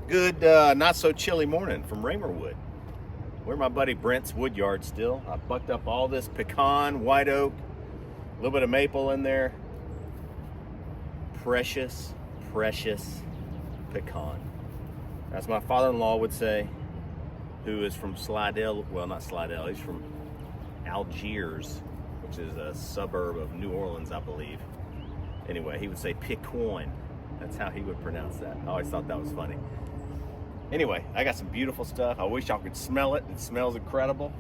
Good, not so chilly morning from Raymerwood. We're my buddy Brent's wood yard still. I bucked up all this pecan, white oak, a little bit of maple in there. Precious, precious pecan. As my father-in-law would say, who is from Slidell, well, not Slidell, he's from Algiers, which is a suburb of New Orleans, I believe. Anyway, he would say Pecawn. That's how he would pronounce that. I always thought that was funny. Anyway, I got some beautiful stuff. I wish y'all could smell it. It smells incredible.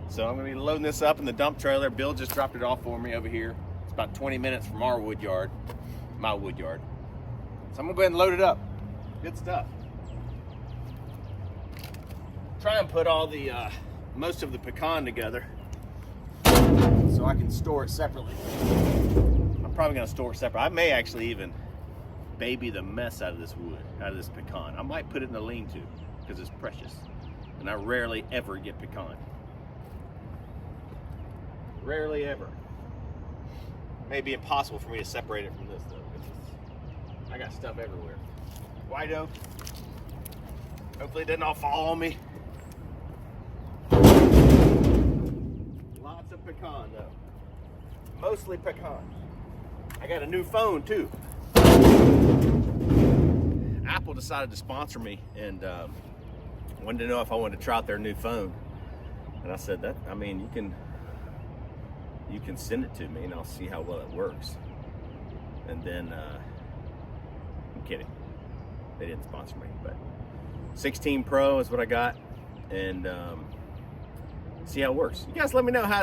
So I'm gonna be loading this up in the dump trailer. Bill just dropped it off for me over here. It's about 20 minutes from our wood yard, my wood yard. So I'm gonna go ahead and load it up. Good stuff. Try and put all the, most of the pecan together so I can store it separately. I'm probably gonna store it separate. I may actually even baby the mess out of this wood, out of this pecan. I might put it in a lean-to because it's precious. And I rarely ever get pecan. Rarely ever. It may be impossible for me to separate it from this though. I got stuff everywhere. White oak. Hopefully it doesn't all fall on me. Lots of pecan though. Mostly pecan. I got a new phone too. Apple decided to sponsor me and wanted to know if I wanted to try out their new phone. And I said that, I mean, you can send it to me and I'll see how well it works. And then, I'm kidding. They didn't sponsor me, but 16 Pro is what I got. And see how it works. You guys let me know how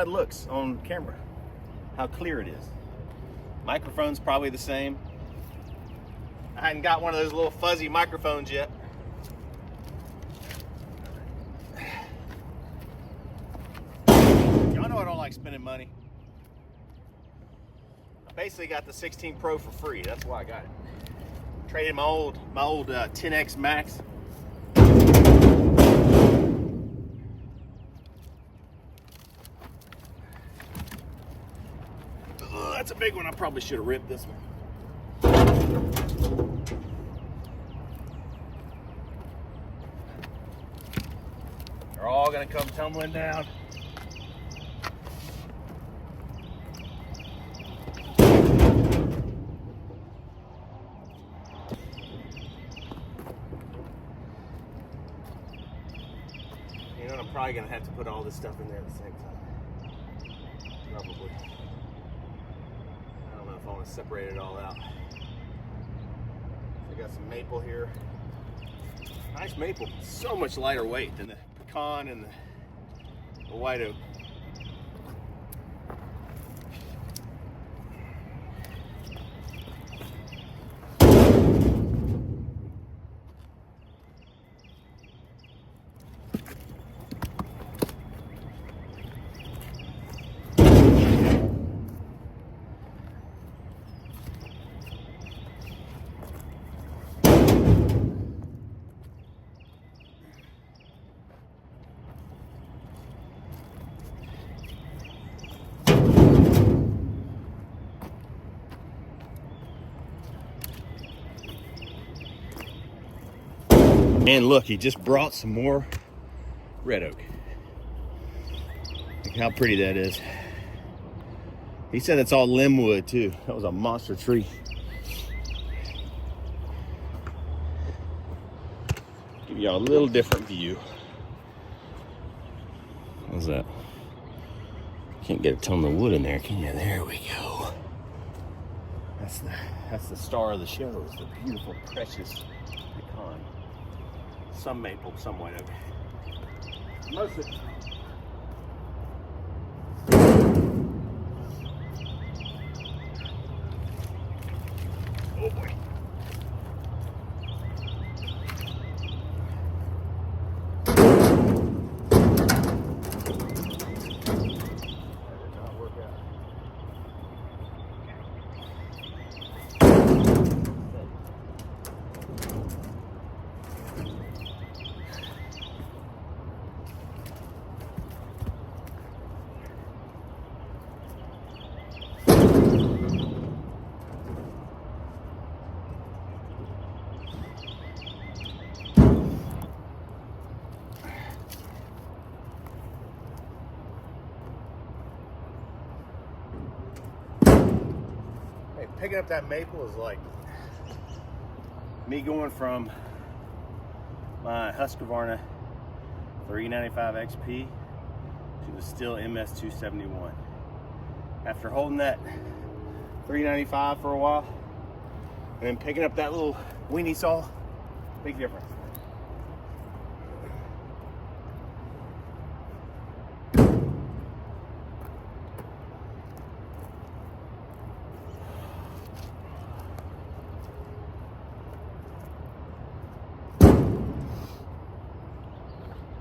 it looks on camera. How clear it is. Microphone's probably the same. I hadn't got one of those little fuzzy microphones yet. Y'all know I don't like spending money. I basically got the 16 Pro for free. That's why I got it. Traded my old 10X Max. That's a big one. I probably should have ripped this one. They're all gonna come tumbling down. You know, I'm probably gonna have to put all this stuff in there at the same time. Probably. I don't know if I want to separate it all out. I got some maple here. Nice maple. So much lighter weight than the pecan and the white oak. And look, he just brought some more red oak. Look how pretty that is. He said it's all limb wood too. That was a monster tree. Give y'all a little different view. How's that? Can't get a ton of wood in there, can you? There we go. That's the star of the show. It's the beautiful, precious pecan. Some maple, some white oak. Most of it. Oh boy. picking up that maple is like me going from my Husqvarna 395 XP to the Stihl MS271. After holding that 395 for a while and then picking up that little weenie saw, big difference.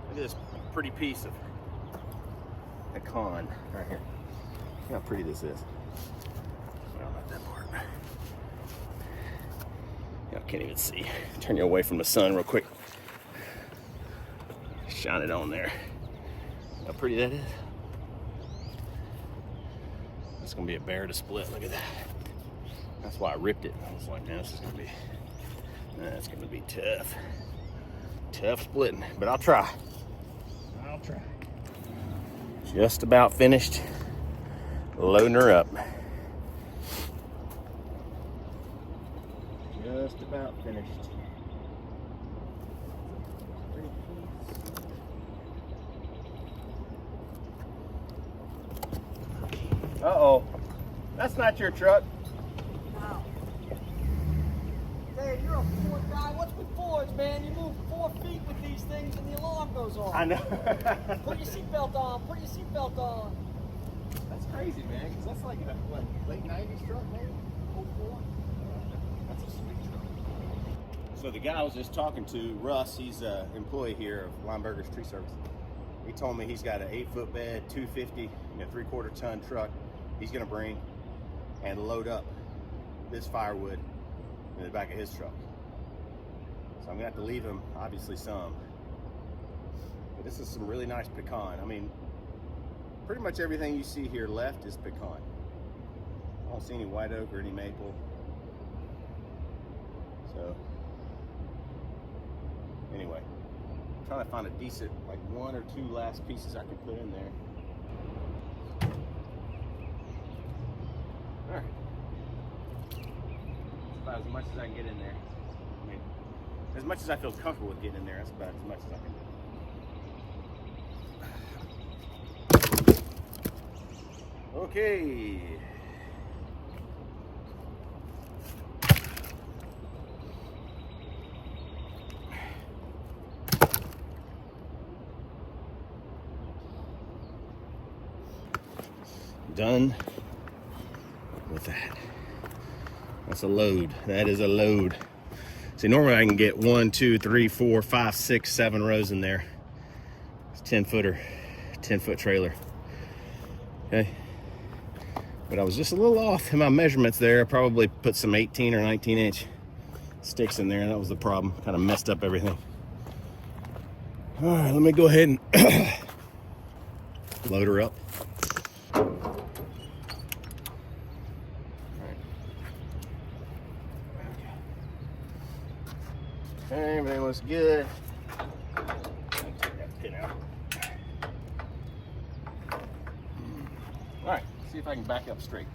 Look at this pretty piece of pecan right here. Look how pretty this is. Well, not that part. I can't even see. Turn you away from the sun real quick. Shine it on there. How pretty that is. That's gonna be a bear to split. Look at that. That's why I ripped it. I was like, man, that's gonna be tough. Tough splitting, but I'll try. Just about finished loading her up. Just about finished. Uh-oh. That's not your truck. No. Hey, you're a Ford guy. What's with Fords, man? You move 4 feet with these things and the alarm goes off. I know. Put your seatbelt on. Put your seatbelt on. That's crazy, man, because that's like a what, late 90s truck, maybe? 04? That's a sweet truck. So the guy I was just talking to, Russ, he's an employee here of Lineberger's Tree Service. He told me he's got an 8-foot bed, 250, 3/4 ton truck he's gonna bring and load up this firewood in the back of his truck. So I'm gonna have to leave him, obviously, some. But this is some really nice pecan. I mean, pretty much everything you see here left is pecan. I don't see any white oak or any maple. So, anyway, I'm trying to find a decent, like 1 or 2 last pieces I can put in there. All right. That's about as much as I can get in there. I mean, as much as I feel comfortable with getting in there, that's about as much as I can do. Okay. Done with that. That's a load. That is a load. See, normally I can get 1, 2, 3, 4, 5, 6, 7 rows in there. It's 10-footer, 10-foot trailer. Okay. But I was just a little off in my measurements there. I probably put some 18 or 19-inch sticks in there, and that was the problem. Kind of messed up everything. All right, let me go ahead and load her up. Everything looks good. Take that pin out. All right, see if I can back up straight.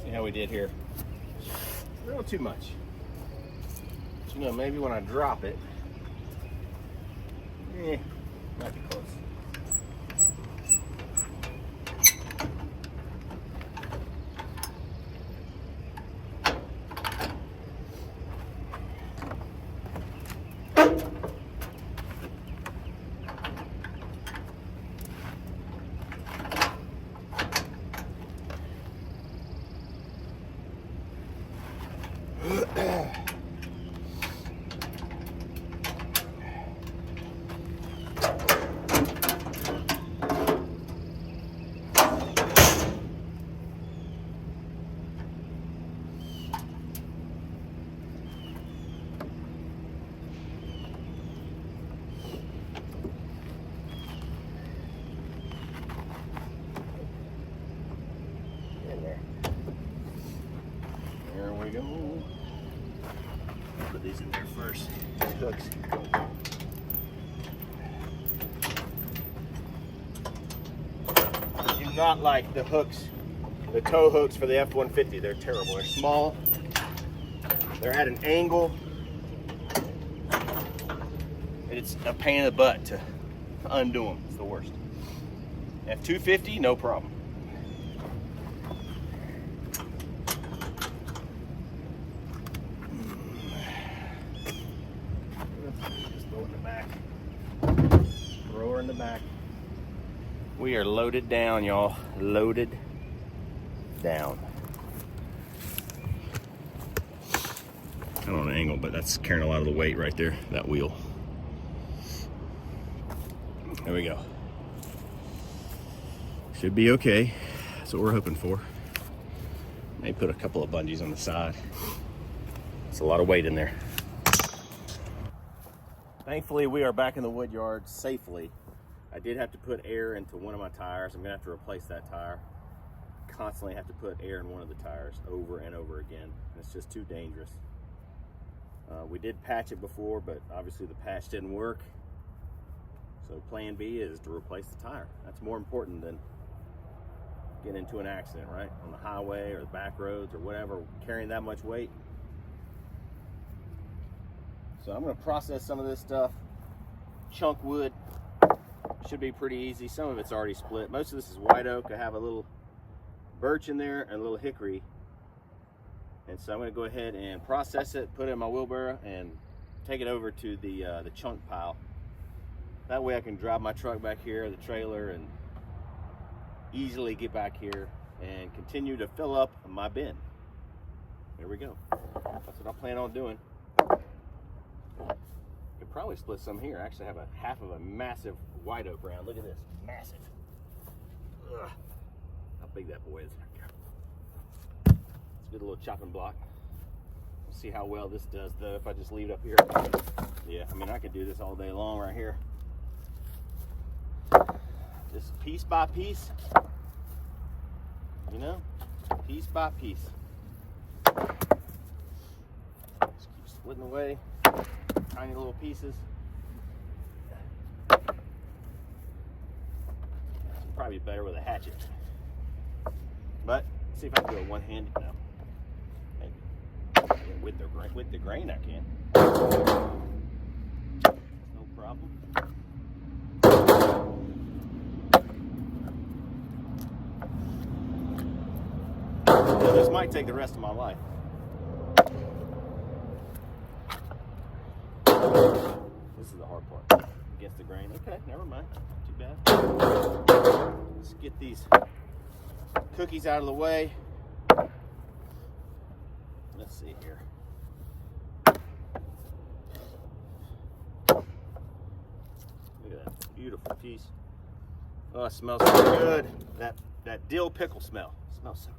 See how we did here. A little too much. You know, maybe when I drop it, might be close. go. Put these in there first. These hooks. I do not like the hooks, the tow hooks for the F-150. They're terrible. They're small. They're at an angle. It's a pain in the butt to undo them. It's the worst. F-250, no problem. Just throw it in the back. Throw her in the back. We are loaded down, y'all. Loaded down. I don't know an angle, but that's carrying a lot of the weight right there, that wheel. There we go. Should be okay. That's what we're hoping for. Maybe put a couple of bungees on the side. It's a lot of weight in there. Thankfully, we are back in the wood yard safely. I did have to put air into one of my tires. I'm gonna have to replace that tire. Constantly have to put air in one of the tires over and over again. It's just too dangerous. We did patch it before, but obviously the patch didn't work. So plan B is to replace the tire. That's more important than getting into an accident, right? On the highway or the back roads or whatever, carrying that much weight. So I'm gonna process some of this stuff. Chunk wood should be pretty easy. Some of it's already split. Most of this is white oak. I have a little birch in there and a little hickory. And so I'm gonna go ahead and process it, put it in my wheelbarrow, and take it over to the chunk pile. That way I can drive my truck back here, the trailer, and easily get back here and continue to fill up my bin. There we go. That's what I plan on doing. Could probably split some here. Actually, I have a half of a massive white oak round. Look at this, massive. Ugh. How big that boy is. Let's get a little chopping block. We'll see how well this does, though, if I just leave it up here. Yeah, I mean, I could do this all day long right here. Just piece by piece, you know, piece by piece. Just keep splitting away, tiny little pieces. Probably better with a hatchet, but see if I can do it one-handed now. Maybe. Yeah, with the grain I can. No problem. This might take the rest of my life. This is the hard part. Against the grain. Okay, never mind. Not too bad. Let's get these cookies out of the way. Let's see here. Look at that beautiful piece. Oh, it smells so good. That dill pickle smell. It smells so good.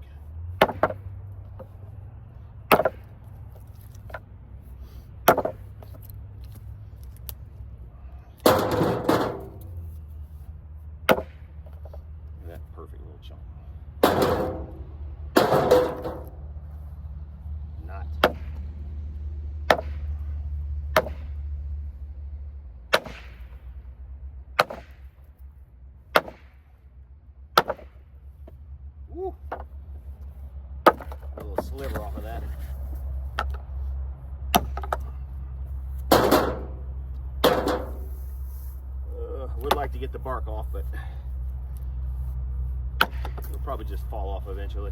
That perfect little chunk. Not. Woo. A little sliver off of that. I would like to get the bark off, but it'll probably just fall off eventually.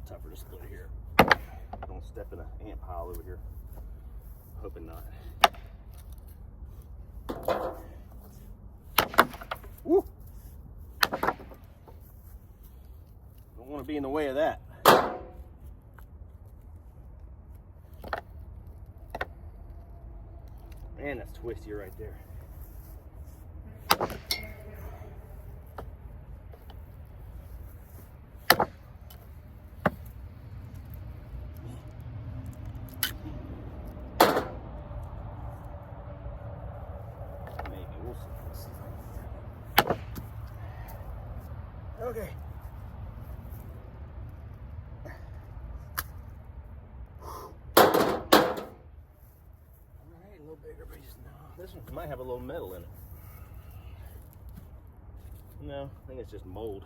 Tougher to split here. Don't step in an ant pile over here. Hoping not. Woo! Don't want to be in the way of that. Man, that's twisty right there. Maybe we'll see. Let's see if I can. Okay. A little bigger pieces now. This one might have a little metal in it. No, I think it's just mold.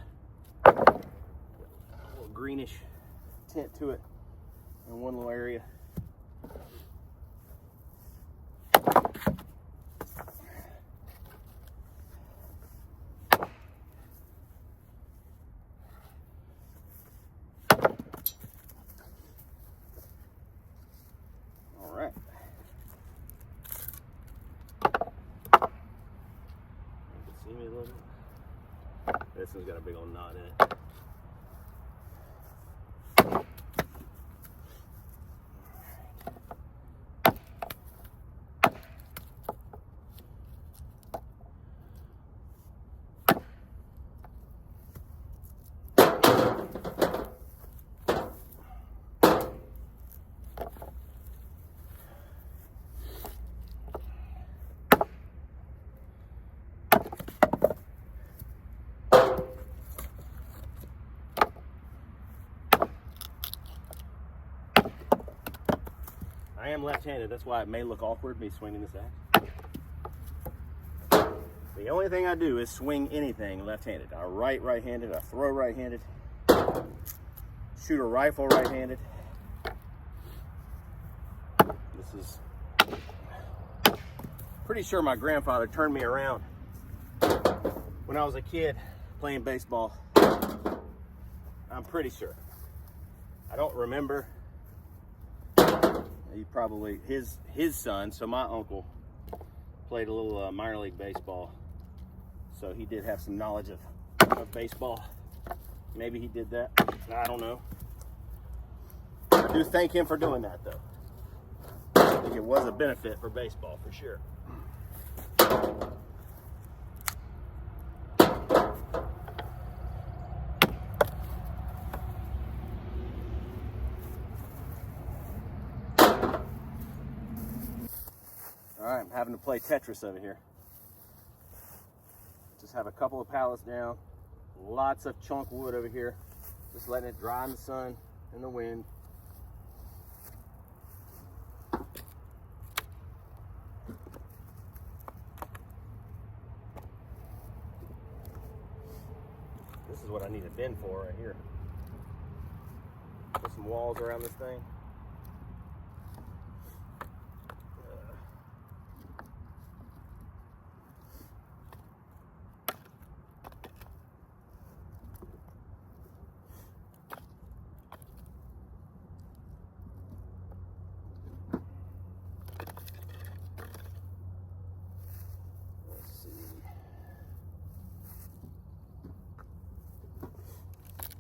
A little greenish tint to it in one little area. All right. See me a little bit? This one's got a big old knot in it. I am left-handed, that's why it may look awkward me swinging this axe. The only thing I do is swing anything left-handed. I write right-handed, I throw right-handed, shoot a rifle right-handed. This is pretty sure my grandfather turned me around when I was a kid playing baseball. I'm pretty sure. I don't remember. He probably, his son, so my uncle played a little minor league baseball. So he did have some knowledge of baseball. Maybe he did that. I don't know. I do thank him for doing that though. I think it was a benefit for baseball for sure. All right, I'm having to play Tetris over here. Just have a couple of pallets down, lots of chunk wood over here, just letting it dry in the sun and the wind. This is what I need a bin for right here. Put some walls around this thing.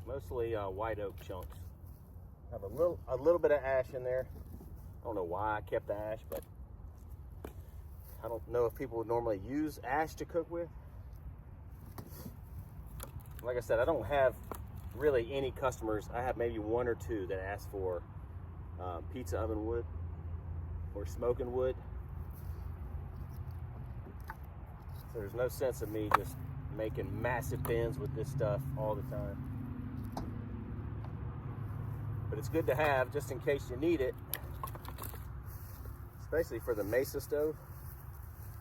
Mostly white oak chunks. Have a little bit of ash in there. I don't know why I kept the ash, but I don't know if people would normally use ash to cook with. Like I said, I don't have really any customers. I have maybe one or two that ask for pizza oven wood or smoking wood. So there's no sense of me just making massive bins with this stuff all the time. But it's good to have just in case you need it, especially for the mesa stove.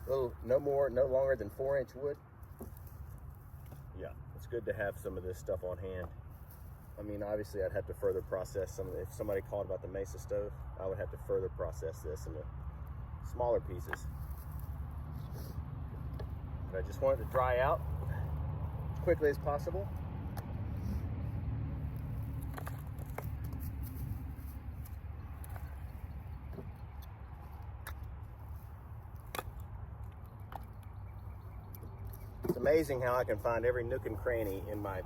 No longer than 4-inch wood. Yeah, it's good to have some of this stuff on hand. I mean, obviously I'd have to further process some of it. If somebody called about the mesa stove, I would have to further process this into smaller pieces. But I just want it to dry out as quickly as possible. It's amazing how I can find every nook and cranny in my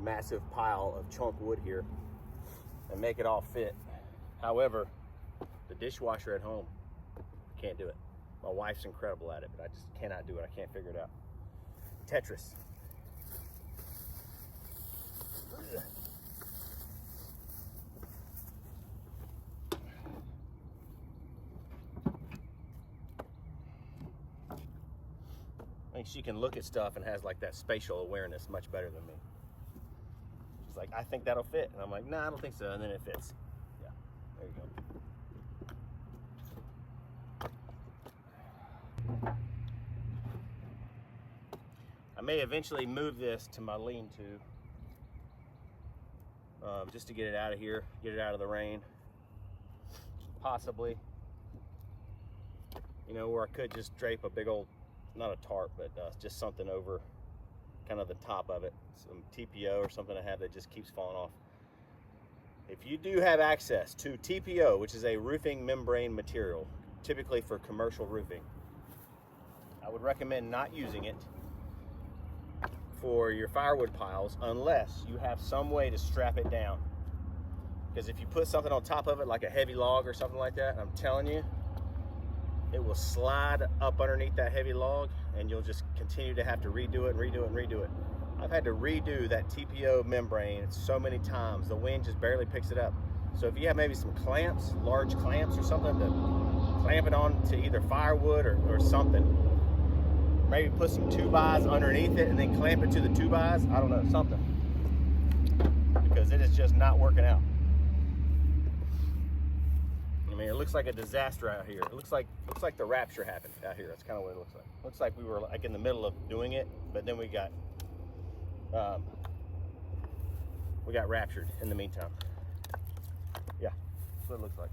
massive pile of chunk wood here and make it all fit. However, the dishwasher at home, can't do it. My wife's incredible at it, but I just cannot do it. I can't figure it out. Tetris. I think she can look at stuff and has like that spatial awareness much better than me. She's like, I think that'll fit. And I'm like, nah, I don't think so. And then it fits. Yeah, there you go. I may eventually move this to my lean-to just to get it out of here, get it out of the rain. Possibly. You know, where I could just drape a big old, not a tarp, but just something over kind of the top of it. Some TPO or something I have that just keeps falling off. If you do have access to TPO, which is a roofing membrane material, typically for commercial roofing, I would recommend not using it for your firewood piles unless you have some way to strap it down. Because if you put something on top of it, like a heavy log or something like that, I'm telling you, it will slide up underneath that heavy log and you'll just continue to have to redo it and redo it and redo it. I've had to redo that TPO membrane so many times, the wind just barely picks it up. So if you have maybe some clamps, large clamps or something to clamp it on to either firewood or something, maybe put some 2x underneath it and then clamp it to the 2x, I don't know, something. Because it is just not working out. I mean, it looks like a disaster out here. It looks like the rapture happened out here. That's kind of what it looks like. Looks like we were like in the middle of doing it, but then we got raptured in the meantime. Yeah, that's what it looks like.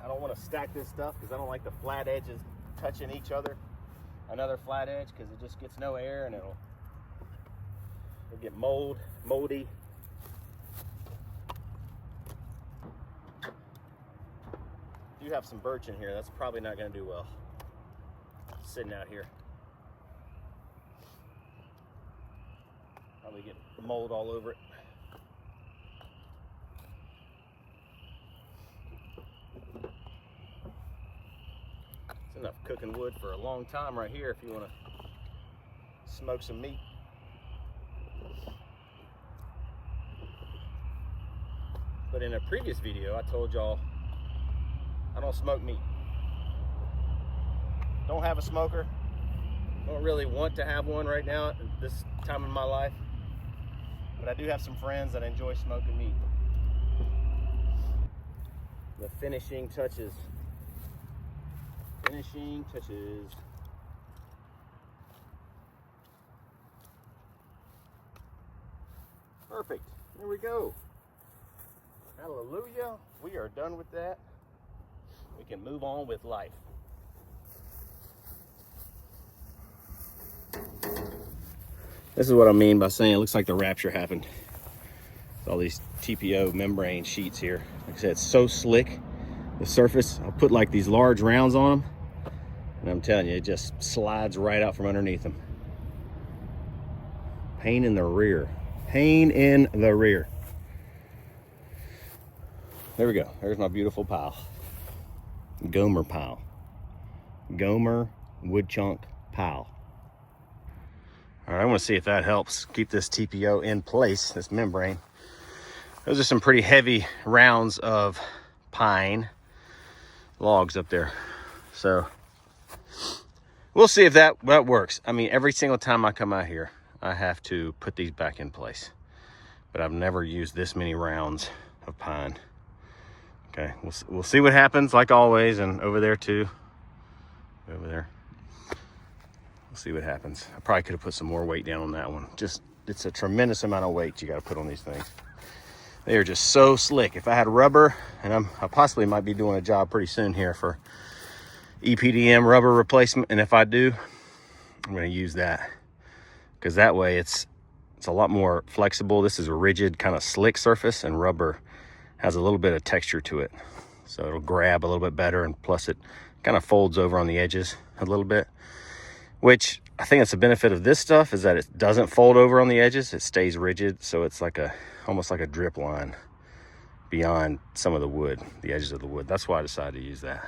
I don't want to stack this stuff because I don't like the flat edges touching each other. Another flat edge, because it just gets no air and it'll get moldy. If you have some birch in here, that's probably not going to do well sitting out here. Probably get mold all over it. Enough cooking wood for a long time right here if you want to smoke some meat. But in a previous video I told y'all I don't smoke meat. Don't have a smoker. Don't really want to have one right now at this time in my life. But I do have some friends that enjoy smoking meat. The finishing touches. Finishing touches. Perfect. There we go. Hallelujah. We are done with that. We can move on with life. This is what I mean by saying it looks like the rapture happened. All these TPO membrane sheets here. Like I said, it's so slick. The surface, I'll put like these large rounds on them. And I'm telling you, it just slides right out from underneath them. Pain in the rear. Pain in the rear. There we go. There's my beautiful pile. Gomer pile. Gomer wood chunk pile. All right, I want to see if that helps keep this TPO in place, this membrane. Those are some pretty heavy rounds of pine logs up there. So we'll see if that works. I mean, every single time I come out here, I have to put these back in place. But I've never used this many rounds of pine. Okay, we'll see what happens, like always, and over there too. Over there. We'll see what happens. I probably could have put some more weight down on that one. Just, it's a tremendous amount of weight you got to put on these things. They are just so slick. If I had rubber, and I possibly might be doing a job pretty soon here for EPDM rubber replacement, and if I do, I'm going to use that because that way it's a lot more flexible. This is a rigid kind of slick surface, and rubber has a little bit of texture to it, so it'll grab a little bit better, and plus it kind of folds over on the edges a little bit, which I think that's the benefit of this stuff, is that it doesn't fold over on the edges. It stays rigid, so it's like almost like a drip line beyond some of the wood, the edges of the wood. That's why I decided to use that.